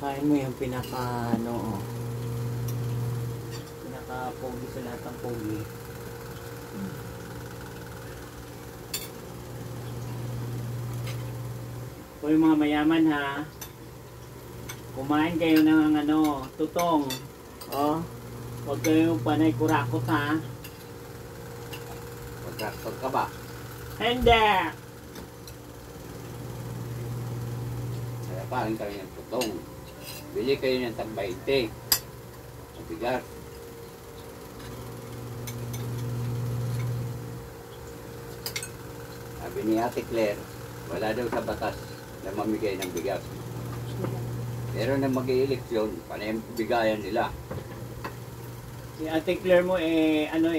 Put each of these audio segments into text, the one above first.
Kain mo yung pinaka, ano, pinaka-pogi sa lahat ng pogi. O yung mga mayaman ha, kumain kayo ng ano, tutong. Oh, huwag kayo panay kurakot ha. Kurakot ka ba? Hindi! Harapan kayo ng tutong. Bili kayo ng tag-20. Mabigat. Sabi ni Ate Claire, wala daw sa batas na mamigay ng bigas. Pero na mag-i-eleksyon, panay bigayan nila. Si Ate Claire mo ano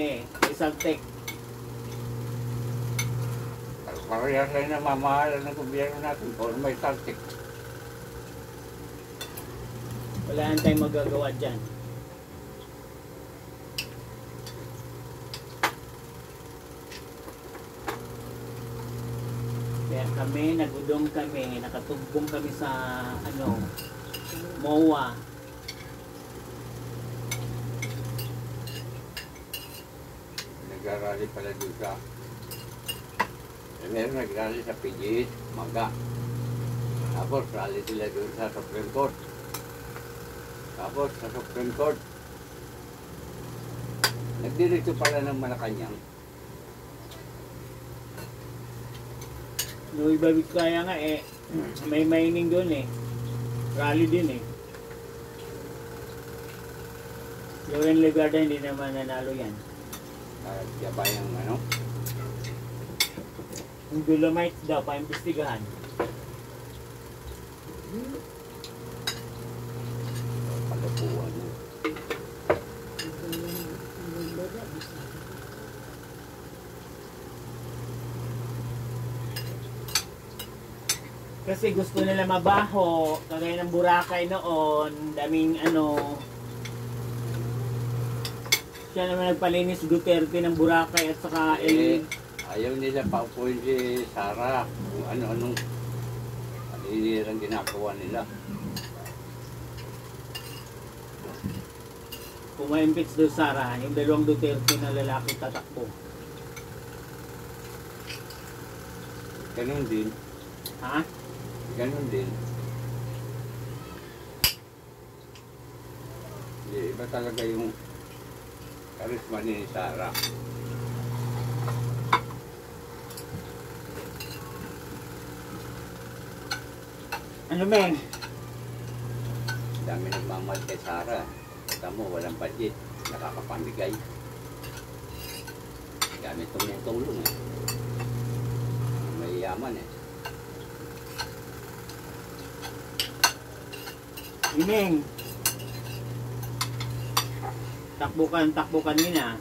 isang tek. Parehas lang na mamahalan ng gobyerno natin kung may saltik. Wala tayong magagawa dyan. Kaya kami, nagudong kami, nakatugbong kami sa ano, MOA. Nag-arali pala doon sa meron nag-rally sa PGS, Maga. Tapos rally sila doon sa Supreme Court. Tapos sa Supreme Court, nagdiretso pala ng Malacanang. Louis Babiskaya nga may mining doon rally din Loren Legarda hindi naman nanalo yan. Kaya ba yung ano? Yung Dolomite daw, paimbestigahan. Palapuan mo. Kasi gusto nila mabaho, kagaya ng Boracay noon, daming ano. Siya naman nagpalinis Duterte ng Boracay at saka ayaw nila paupuin si Sara kung ano-anong paninirang ginagawa nila. Kung ma-impeach doon Sara, yung dalawang Duterte na lalaki tatakbo. Ganun din. Ha? Ganun din. Iba talaga yung karisma ni Sara. Ano men? Dami nagmamahal kay Sara. Kita mo, walang budget. Nakakapamigay. Gamit tumutulong May yaman Imeng. Takbukan nila.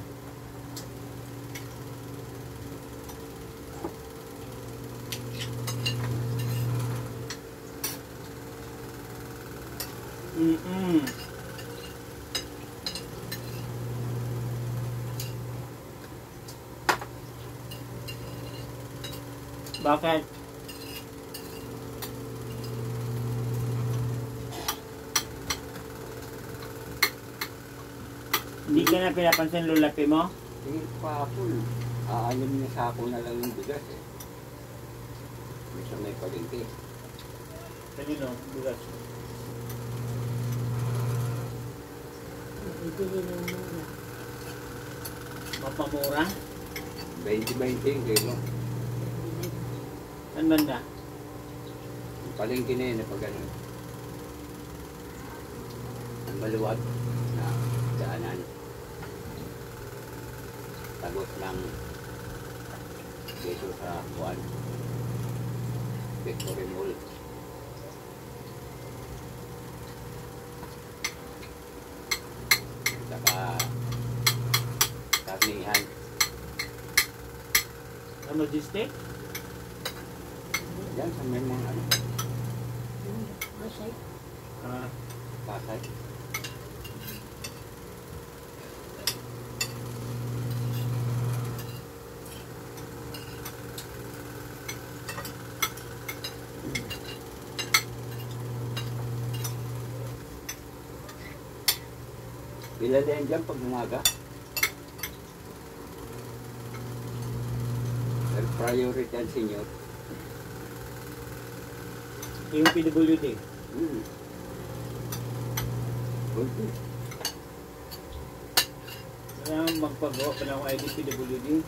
Bakit? Hindi ka na pinapansin lulapi mo? Hindi pa full. Aalim niya sa ako na lang yung bigas Misa may palengke. Kanino? Bigas. Mapamura? 20-20 yung kilo. Saan banda? Yung palengke na yun na pag ganun. Ang maluwag na daanan. Tagos ng dito sa Juan Victory Mall. Saka karnihan. Ang logistic? Yan sa may mga ano. Pasay. Pasay. Kilala yan dyan pag umaga. Priority ang senior. Yung PWD. Okay. Kailangan magpagawa pa ng ID PWD.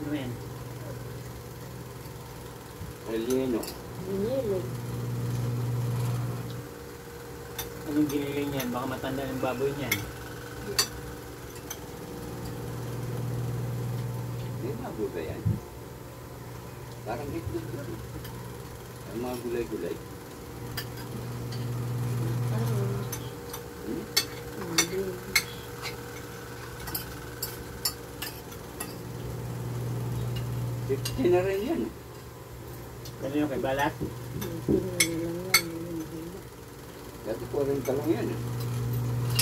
Ano yan? Relleno. Binili. Anong giniling yan? Baka matanda ng baboy niyan. May mga ba yan? Parang itlog yun. Ang mga gulay-gulay. $50 na rin yan. Kanino kay Balat? Dati 40 lang yan.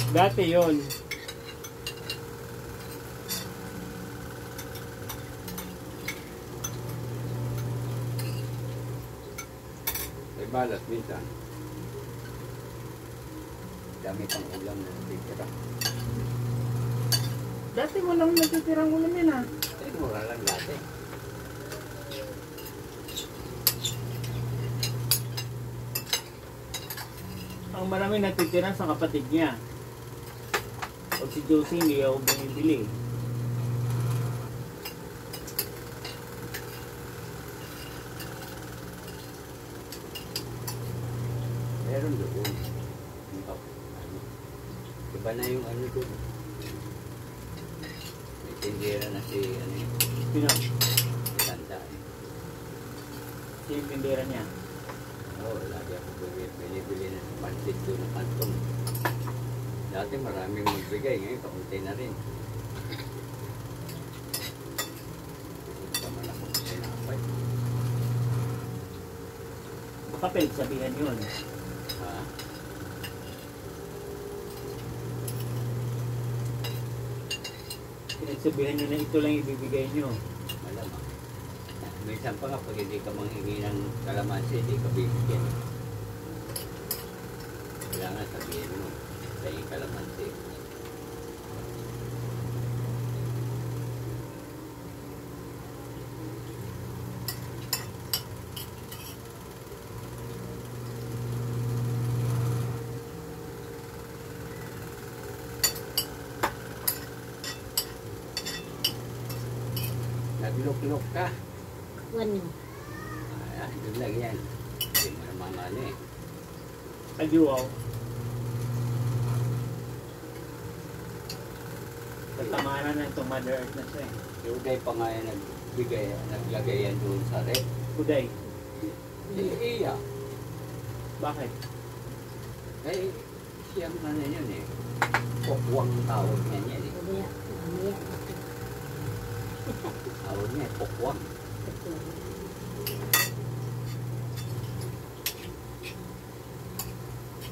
Dati yun. May balat minsan. Dami pang ulam na natitira. Dati walang natitirang ulam yan ah. Ay, mura lang dati. Ang marami natitira sa kapatid niya. Pag si Josie hindi ako bumibili. Meron doon. Iba na yung ano doon. May tindera na si ano yun. Sino? Tanda. Si yung tindera niya. Oo, lagi ako binibili na sa pansit doon ng kantong. Dati maraming magbigay, ngayon kaunti na rin. Gusto man ako sinapay. Baka pinagsabihan yun. Ha? Pinagsabihan nyo na ito lang ibibigay nyo. Malamang. Minsan pa nga pag hindi ka manghingi ng kalamansi, hindi ka bibigyan. Kailangan sabihin mo sa yung kalamansi. Nagluk-luk ka. Ano? Doon lang yan. Hindi mo naman ano eh. Adyuaw. Tatamaran na itong Mother Earth na siya eh. Si Uday pa nga yan naglagay yan doon sa rep. Uday. Iya. Bakit? Eh, siyang ano yun eh. Pokwang tawag niya yan eh. Mamaya. Mamaya. Tawag niya, pokwang.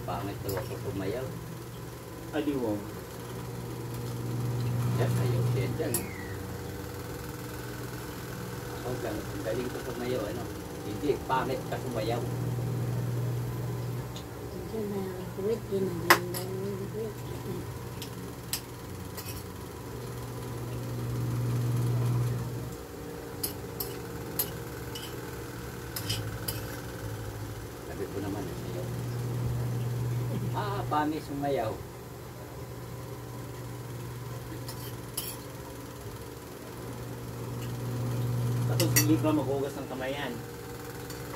Pangit daw ako sumayaw. Adyuaw. Yan, ayaw siya dyan. Ako, galing ko sumayaw, ano? Hindi, pangit ka sumayaw. Ito na kuwit. Ginaganda ng kuwit. Sabi ko naman, sumayaw. Pangit sumayaw. Tapos hindi ka maghugas ng kamay yan.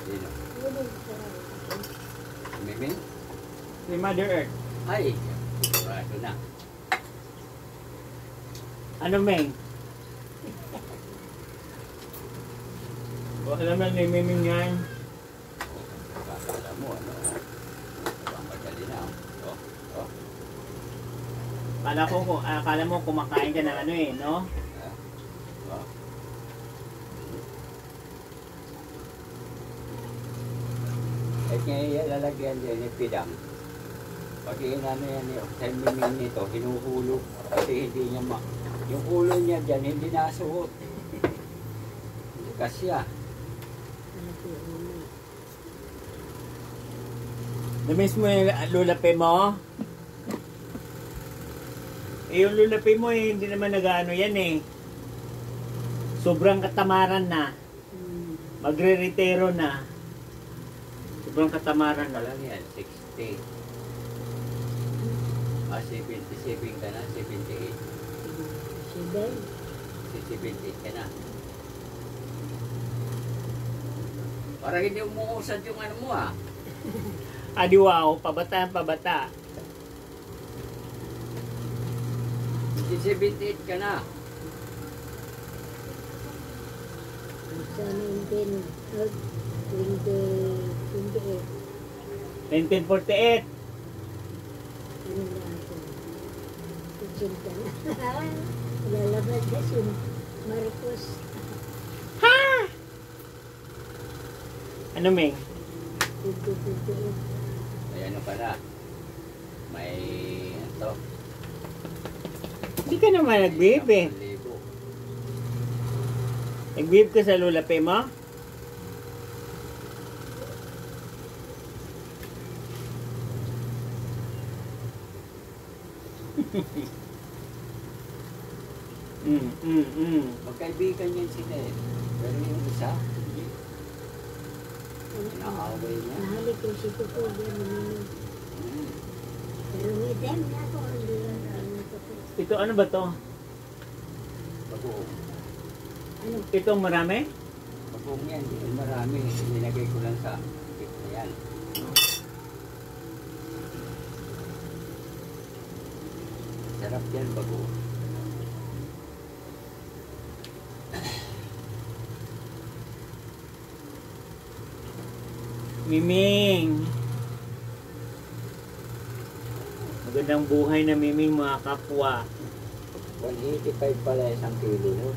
Sino? Wala sa Miming? Ni Mother Earth. Ay, sigurado na. Ano, Meng? Wala naman ni Miming yan. Kakala mo, ano? Ang madali na. Oh, oh. Akala mo kumakain ka ng ano eh, no? Oh. At ngayon lalagyan din ni Pidang. Pag inano yan yung timing nito, hinuhulog. Kasi hindi niya yung ulo niya dyan, hindi nasuot. Kasya. Ano po yung ulo? Namiss mo yung lulape mo? Eh, yung lulape mo eh, hindi naman nag-ano yan eh. Sobrang katamaran na. Magre-retero na. Sobrang katamaran na. Wala yan, 60. 77 ka na, 78. Sibel. 78 ka na. Parang hindi umuusad yung ano mo ah. Adi wow, pabata ang pabata. 78 ka na. Sa 19, 28. 1948. Ano na ako? 80 na. Lalabas na si Marcos. Ano, Ming? 58. May ano ka na. May ano. Hindi ka naman nag-beep eh. 1,000. Nag-beep ka sa lulape mo? Magkaibigan yan sila eh. Pero yung isa, hindi. Nakaaway niya. Nahalik ko si Tuko. Pero may dem na ako. Hindi lang ano ko. Ito, ano ba to? Bagoong. Ano? Ito marami? Bagoong yan. Hindi marami. Nilagay ko lang sa tip na yan. Sarap yan bagoong. Miming! Magandang buhay na Miming, mga kapwa. 185 pala isang kilo. No?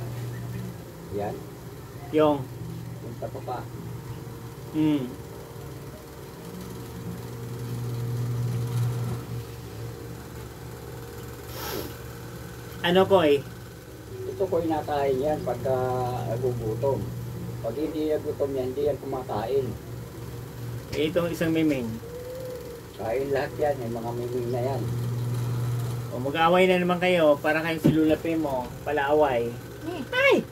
Yan. Yung, Yung tapo pa. Ano ko eh? Ito ko inakain yan pagka nagugutom. Pag hindi nagutom yan, hindi yan kumakain. Itong isang Miming. Kain lahat yan, yung mga miming na yan. O mag-away na naman kayo para kayong si lulape mo, palaaway. Ay!